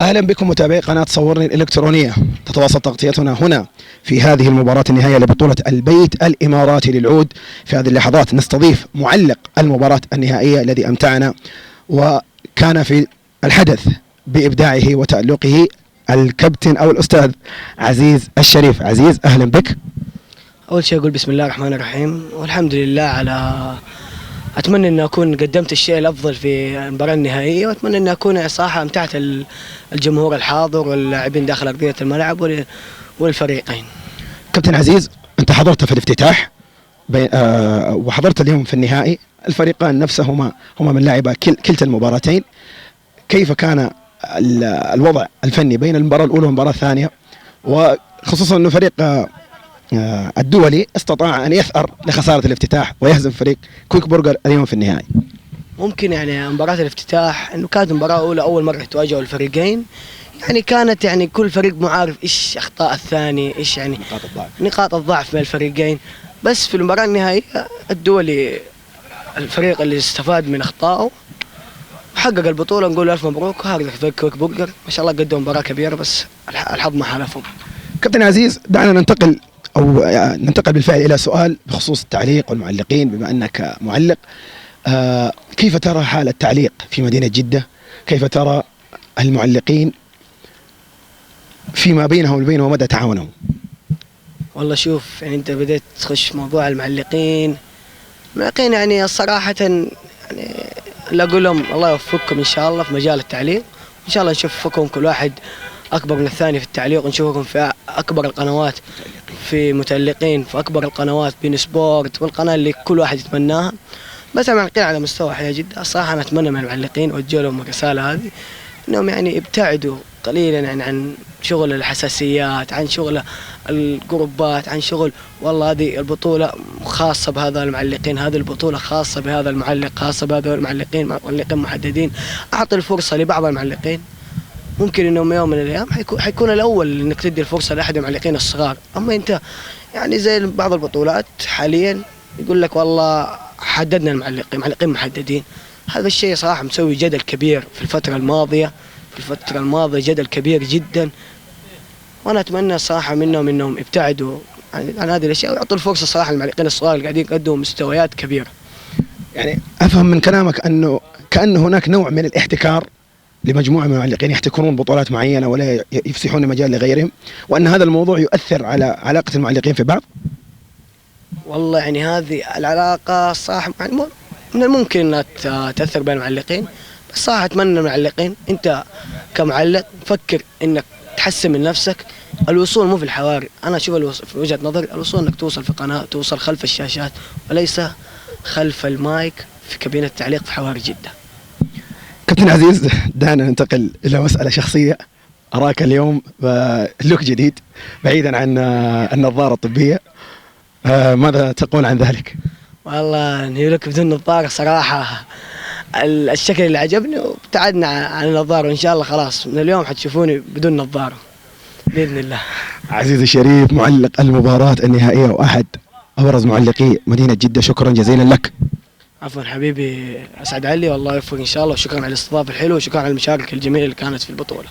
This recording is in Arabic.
أهلا بكم متابعي قناة صورني الإلكترونية. تتواصل تغطيتنا هنا في هذه المباراة النهائية لبطولة البيت الإماراتي للعود. في هذه اللحظات نستضيف معلق المباراة النهائية الذي أمتعنا وكان في الحدث بإبداعه وتألقه، الكابتن أو الأستاذ عزيز الشريف. عزيز أهلا بك. أول شيء أقول بسم الله الرحمن الرحيم والحمد لله على أتمنى أن أكون قدمت الشيء الأفضل في المباراة النهائية، وأتمنى أن أكون صراحة أمتعت الجمهور الحاضر واللاعبين داخل أرضية الملعب والفريقين. كابتن عزيز، أنت حضرت في الافتتاح وحضرت اليوم في النهائي. الفريقان نفسهما هما من لاعب كلتا المباراتين. كيف كان الوضع الفني بين المباراة الأولى والمباراة الثانية، وخصوصا أنه فريق الدولي استطاع أن يثأر لخسارة الافتتاح ويهزم فريق كويك برجر اليوم في النهائي؟ ممكن يعني مباراة الافتتاح انه كانت مباراة اولى، اول مرة يتواجهوا الفريقين، يعني كانت يعني كل فريق معارف ايش اخطاء الثاني، ايش يعني نقاط الضعف بين الفريقين. بس في المباراة النهائية الدولي الفريق اللي استفاد من اخطائه وحقق البطولة، نقول الف مبروك. وهذا فريق كويك برجر ما شاء الله قدموا مباراة كبيرة بس الحظ ما حالفهم. كابتن عزيز، دعنا ننتقل بالفعل إلى سؤال بخصوص التعليق والمعلقين. بما أنك معلق، كيف ترى حال التعليق في مدينة جدة؟ كيف ترى المعلقين فيما بينهم وبينه ومدى تعاونهم؟ والله شوف، يعني أنت بدأت تخش موضوع المعلقين يعني الصراحة يعني لا أقول لهم الله يوفقكم إن شاء الله في مجال التعليق، إن شاء الله نشوفكم كل واحد أكبر من الثاني في التعليق، ونشوفكم في أكبر القنوات في متألقين، في أكبر القنوات بين سبورت والقناة اللي كل واحد يتمناها. بس المعلقين على مستوى حياة جدة الصراحة أنا أتمنى من المعلقين وأوجه لهم الرسالة هذه إنهم يعني يبتعدوا قليلا يعني عن شغل الحساسيات، عن شغل الجروبات، عن شغل والله هذه البطولة خاصة بهذا المعلقين، هذه البطولة خاصة بهذا المعلق، خاصة بهذا المعلقين، معلقين محددين. أعطي الفرصة لبعض المعلقين، ممكن انهم يوم من الايام حيكون الاول انك تدي الفرصه لاحد المعلقين الصغار. اما انت يعني زي بعض البطولات حاليا يقول لك والله حددنا معلقين محددين. هذا الشيء صراحه مسوي جدل كبير في الفتره الماضيه، جدل كبير جدا، وانا اتمنى صراحه انهم يبتعدوا عن هذه الاشياء ويعطوا الفرصه صراحه للمعلقين الصغار اللي قاعدين يقدموا مستويات كبيره. يعني افهم من كلامك انه كأن هناك نوع من الاحتكار لمجموعة من المعلقين يحتكرون بطولات معينة ولا يفسحون مجال لغيرهم، وأن هذا الموضوع يؤثر على علاقة المعلقين في بعض. والله يعني هذه العلاقة صراحة من الممكن أنها تأثر بين المعلقين، بس صراحة أتمنى المعلقين أنت كمعلق فكر أنك تحسن من نفسك. الوصول مو في الحواري، أنا أشوف في وجهة نظري الوصول أنك توصل في قناة، توصل خلف الشاشات وليس خلف المايك في كابينة التعليق في حواري جدة. كابتن عزيز، دعنا ننتقل إلى مسألة شخصية. أراك اليوم بلوك جديد بعيدا عن النظارة الطبية، ماذا تقول عن ذلك؟ والله نيولك بدون نظارة صراحة الشكل اللي عجبني، وابتعدنا عن النظارة، وإن شاء الله خلاص من اليوم حتشوفوني بدون نظارة بإذن الله. عزيز الشريف، معلق المباراة النهائية وأحد أبرز معلقي مدينة جدة، شكرا جزيلا لك. عفوا حبيبي أسعد علي، والله يوفقك إن شاء الله، وشكرا على الاستضافة الحلوة، وشكرا على المشاركة الجميلة اللي كانت في البطولة.